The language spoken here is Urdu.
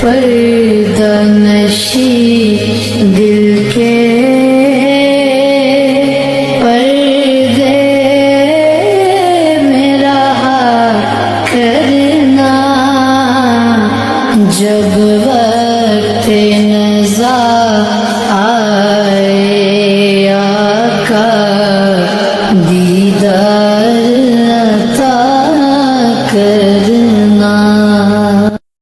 پردہ نشی دل کے پردے میں رہا کرنا، جب وقت نزا آئے آقا دیدار عطا کرنا۔